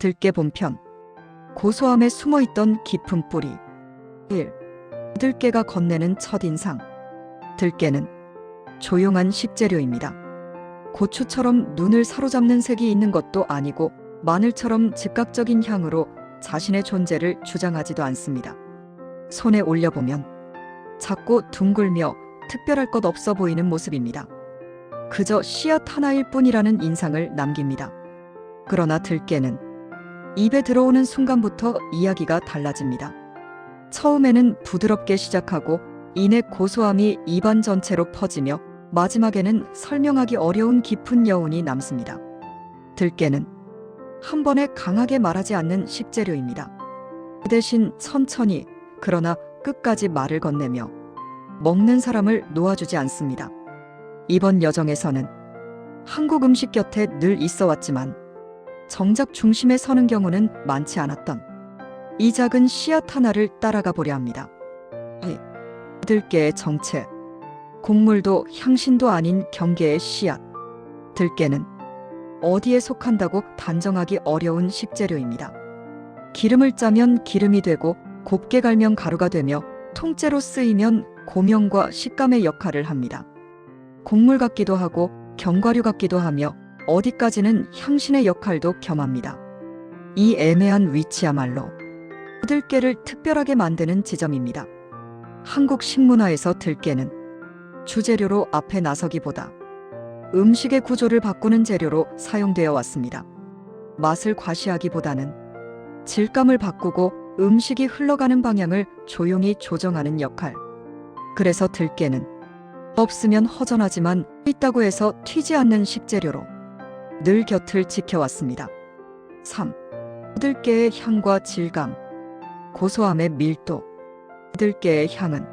들깨 본편. 고소함에 숨어있던 깊은 뿌리. 1. 들깨가 건네는 첫인상. 들깨는 조용한 식재료입니다. 고추처럼 눈을 사로잡는 색이 있는 것도 아니고 마늘처럼 즉각적인 향으로 자신의 존재를 주장하지도 않습니다. 손에 올려보면 작고 둥글며 특별할 것 없어 보이는 모습입니다. 그저 씨앗 하나일 뿐이라는 인상을 남깁니다. 그러나 들깨는 입에 들어오는 순간부터 이야기가 달라집니다. 처음에는 부드럽게 시작하고 이내 고소함이 입안 전체로 퍼지며 마지막에는 설명하기 어려운 깊은 여운이 남습니다. 들깨는 한 번에 강하게 말하지 않는 식재료입니다. 그 대신 천천히 그러나 끝까지 말을 건네며 먹는 사람을 놓아주지 않습니다. 이번 여정에서는 한국 음식 곁에 늘 있어 왔지만 정작 중심에 서는 경우는 많지 않았던 이 작은 씨앗 하나를 따라가 보려 합니다. 들깨의 정체. 곡물도 향신도 아닌 경계의 씨앗. 들깨는 어디에 속한다고 단정하기 어려운 식재료입니다. 기름을 짜면 기름이 되고 곱게 갈면 가루가 되며 통째로 쓰이면 고명과 식감의 역할을 합니다. 곡물 같기도 하고 견과류 같기도 하며 어디까지는 향신의 역할도 겸합니다. 이 애매한 위치야말로 들깨를 특별하게 만드는 지점입니다. 한국 식문화에서 들깨는 주재료로 앞에 나서기보다 음식의 구조를 바꾸는 재료로 사용되어 왔습니다. 맛을 과시하기보다는 질감을 바꾸고 음식이 흘러가는 방향을 조용히 조정하는 역할. 그래서 들깨는 없으면 허전하지만 있다고 해서 튀지 않는 식재료로 늘 곁을 지켜왔습니다. 3. 들깨의 향과 질감. 고소함의 밀도. 들깨의 향은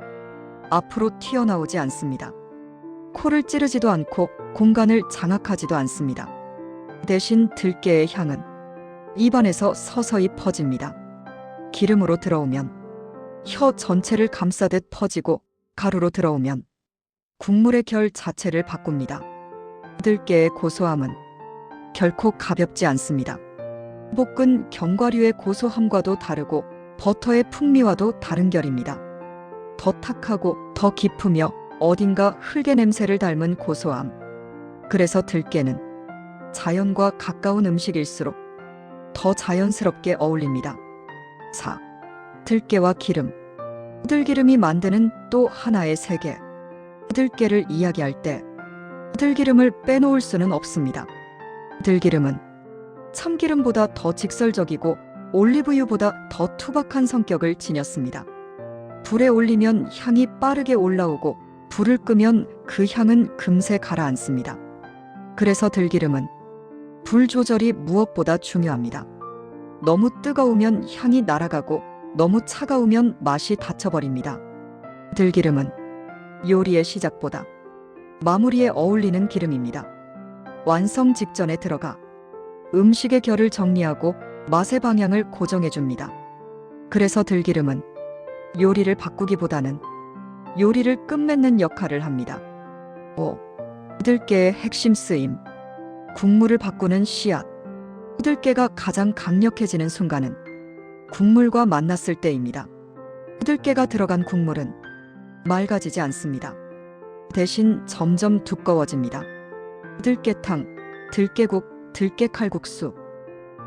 앞으로 튀어나오지 않습니다. 코를 찌르지도 않고 공간을 장악하지도 않습니다. 대신 들깨의 향은 입안에서 서서히 퍼집니다. 기름으로 들어오면 혀 전체를 감싸듯 퍼지고 가루로 들어오면 국물의 결 자체를 바꿉니다. 들깨의 고소함은 결코 가볍지 않습니다. 볶은 견과류의 고소함과도 다르고 버터의 풍미와도 다른 결입니다. 더 탁하고 더 깊으며 어딘가 흙의 냄새를 닮은 고소함. 그래서 들깨는 자연과 가까운 음식일수록 더 자연스럽게 어울립니다. 4. 들깨와 기름. 들기름이 만드는 또 하나의 세계. 들깨를 이야기할 때 들기름을 빼놓을 수는 없습니다. 들기름은 참기름보다 더 직설적이고 올리브유보다 더 투박한 성격을 지녔습니다. 불에 올리면 향이 빠르게 올라오고 불을 끄면 그 향은 금세 가라앉습니다. 그래서 들기름은 불 조절이 무엇보다 중요합니다. 너무 뜨거우면 향이 날아가고 너무 차가우면 맛이 닫혀버립니다. 들기름은 요리의 시작보다 마무리에 어울리는 기름입니다. 완성 직전에 들어가 음식의 결을 정리하고 맛의 방향을 고정해줍니다. 그래서 들기름은 요리를 바꾸기보다는 요리를 끝맺는 역할을 합니다. 5. 들깨의 핵심 쓰임. 국물을 바꾸는 씨앗. 들깨가 가장 강력해지는 순간은 국물과 만났을 때입니다. 들깨가 들어간 국물은 맑아지지 않습니다. 대신 점점 두꺼워집니다. 들깨탕, 들깨국, 들깨칼국수.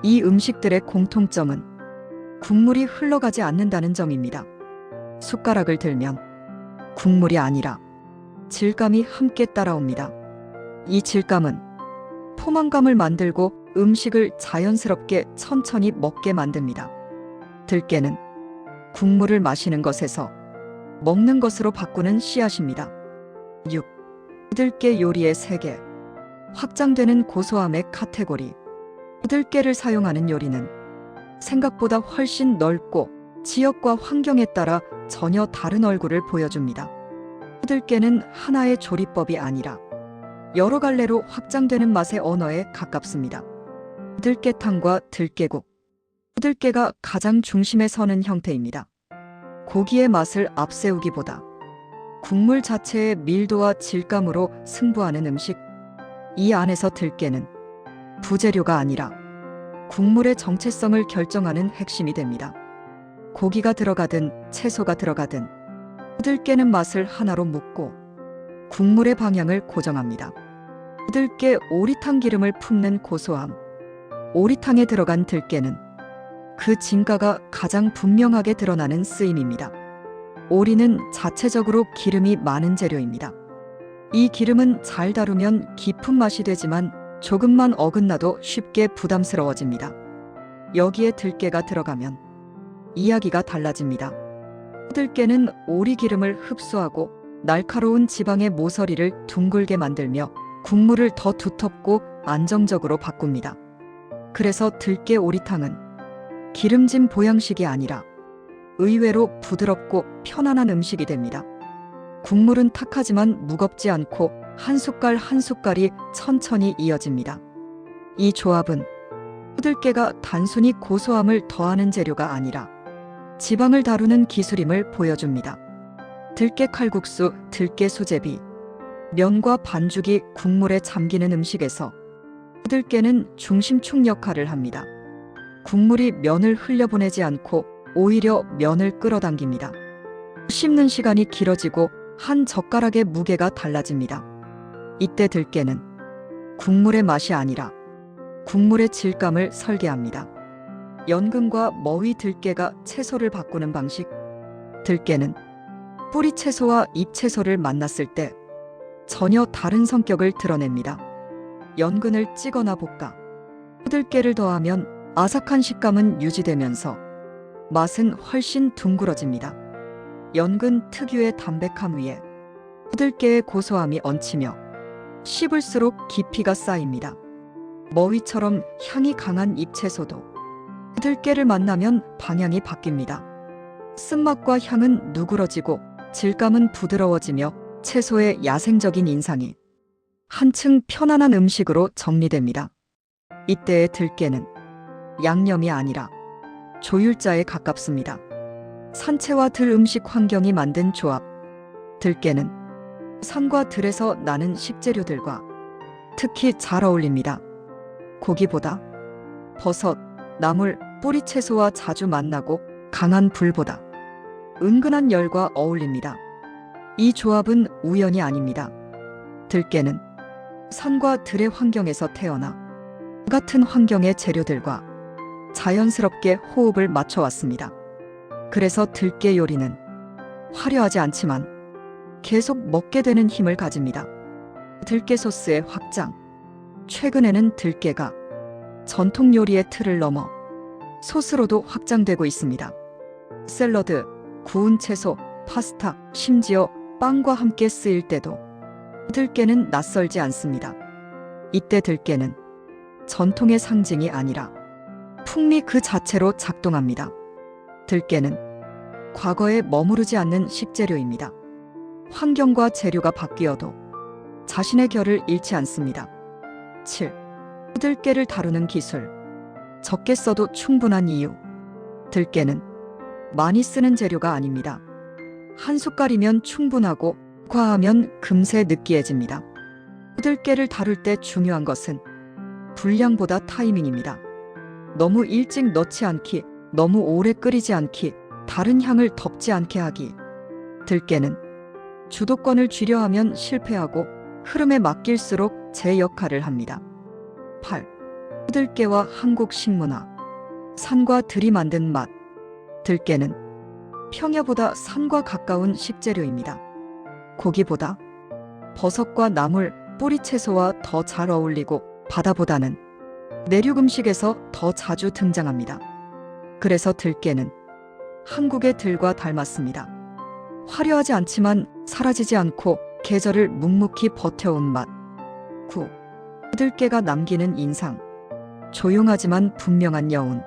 이 음식들의 공통점은 국물이 흘러가지 않는다는 점입니다. 숟가락을 들면 국물이 아니라 질감이 함께 따라옵니다. 이 질감은 포만감을 만들고 음식을 자연스럽게 천천히 먹게 만듭니다. 들깨는 국물을 마시는 것에서 먹는 것으로 바꾸는 씨앗입니다. 6. 들깨 요리의 세계. 확장되는 고소함의 카테고리. 들깨를 사용하는 요리는 생각보다 훨씬 넓고 지역과 환경에 따라 전혀 다른 얼굴을 보여줍니다. 들깨는 하나의 조리법이 아니라 여러 갈래로 확장되는 맛의 언어에 가깝습니다. 들깨탕과 들깨국. 들깨가 가장 중심에 서는 형태입니다. 고기의 맛을 앞세우기보다 국물 자체의 밀도와 질감으로 승부하는 음식. 이 안에서 들깨는 부재료가 아니라 국물의 정체성을 결정하는 핵심이 됩니다. 고기가 들어가든 채소가 들어가든 들깨는 맛을 하나로 묶고 국물의 방향을 고정합니다. 들깨 오리탕 기름을 품는 고소함. 오리탕에 들어간 들깨는 그 진가가 가장 분명하게 드러나는 쓰임입니다. 오리는 자체적으로 기름이 많은 재료입니다. 이 기름은 잘 다루면 깊은 맛이 되지만 조금만 어긋나도 쉽게 부담스러워집니다. 여기에 들깨가 들어가면 이야기가 달라집니다. 들깨는 오리 기름을 흡수하고 날카로운 지방의 모서리를 둥글게 만들며 국물을 더 두텁고 안정적으로 바꿉니다. 그래서 들깨 오리탕은 기름진 보양식이 아니라 의외로 부드럽고 편안한 음식이 됩니다. 국물은 탁하지만 무겁지 않고 한 숟갈 한 숟갈이 천천히 이어집니다. 이 조합은 들깨가 단순히 고소함을 더하는 재료가 아니라 지방을 다루는 기술임을 보여줍니다. 들깨 칼국수, 들깨 수제비, 면과 반죽이 국물에 잠기는 음식에서 들깨는 중심축 역할을 합니다. 국물이 면을 흘려보내지 않고 오히려 면을 끌어당깁니다. 씹는 시간이 길어지고 한 젓가락의 무게가 달라집니다. 이때 들깨는 국물의 맛이 아니라 국물의 질감을 설계합니다. 연근과 머위 들깨가 채소를 바꾸는 방식. 들깨는 뿌리 채소와 잎 채소를 만났을 때 전혀 다른 성격을 드러냅니다. 연근을 찌거나 볶아 들깨를 더하면 아삭한 식감은 유지되면서 맛은 훨씬 둥그러집니다. 연근 특유의 담백함 위에 들깨의 고소함이 얹히며 씹을수록 깊이가 쌓입니다. 머위처럼 향이 강한 잎채소도 들깨를 만나면 방향이 바뀝니다. 쓴맛과 향은 누그러지고 질감은 부드러워지며 채소의 야생적인 인상이 한층 편안한 음식으로 정리됩니다. 이때의 들깨는 양념이 아니라 조율자에 가깝습니다. 산채와 들 음식 환경이 만든 조합. 들깨는 산과 들에서 나는 식재료들과 특히 잘 어울립니다. 고기보다 버섯, 나물, 뿌리 채소와 자주 만나고 강한 불보다 은근한 열과 어울립니다. 이 조합은 우연이 아닙니다. 들깨는 산과 들의 환경에서 태어나 같은 환경의 재료들과 자연스럽게 호흡을 맞춰왔습니다. 그래서 들깨 요리는 화려하지 않지만 계속 먹게 되는 힘을 가집니다. 들깨 소스의 확장. 최근에는 들깨가 전통 요리의 틀을 넘어 소스로도 확장되고 있습니다. 샐러드, 구운 채소, 파스타, 심지어 빵과 함께 쓰일 때도 들깨는 낯설지 않습니다. 이때 들깨는 전통의 상징이 아니라 풍미 그 자체로 작동합니다. 들깨는 과거에 머무르지 않는 식재료입니다. 환경과 재료가 바뀌어도 자신의 결을 잃지 않습니다. 7. 들깨를 다루는 기술. 적게 써도 충분한 이유. 들깨는 많이 쓰는 재료가 아닙니다. 한 숟갈이면 충분하고 과하면 금세 느끼해집니다. 들깨를 다룰 때 중요한 것은 분량보다 타이밍입니다. 너무 일찍 넣지 않기, 너무 오래 끓이지 않기, 다른 향을 덮지 않게 하기. 들깨는 주도권을 쥐려 하면 실패하고 흐름에 맡길수록 제 역할을 합니다. 8. 들깨와 한국 식문화. 산과 들이 만든 맛. 들깨는 평야보다 산과 가까운 식재료입니다. 고기보다 버섯과 나물, 뿌리 채소와 더 잘 어울리고 바다보다는 내륙 음식에서 더 자주 등장합니다. 그래서 들깨는 한국의 들과 닮았습니다. 화려하지 않지만 사라지지 않고 계절을 묵묵히 버텨온 맛. 9. 들깨가 남기는 인상. 조용하지만 분명한 여운.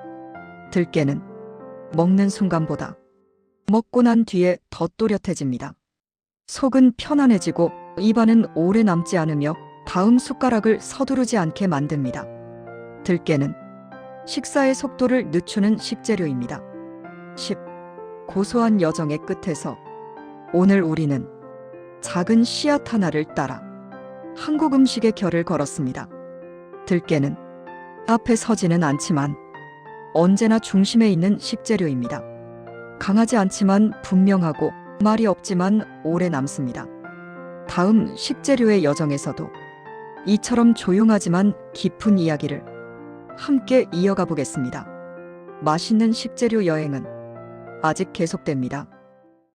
들깨는 먹는 순간보다 먹고 난 뒤에 더 또렷해집니다. 속은 편안해지고 입안은 오래 남지 않으며 다음 숟가락을 서두르지 않게 만듭니다. 들깨는 식사의 속도를 늦추는 식재료입니다. 10. 고소한 여정의 끝에서 오늘 우리는 작은 씨앗 하나를 따라 한국 음식의 결을 걸었습니다. 들깨는 앞에 서지는 않지만 언제나 중심에 있는 식재료입니다. 강하지 않지만 분명하고 말이 없지만 오래 남습니다. 다음 식재료의 여정에서도 이처럼 조용하지만 깊은 이야기를 함께 이어가 보겠습니다. 맛있는 식재료 여행은 아직 계속됩니다.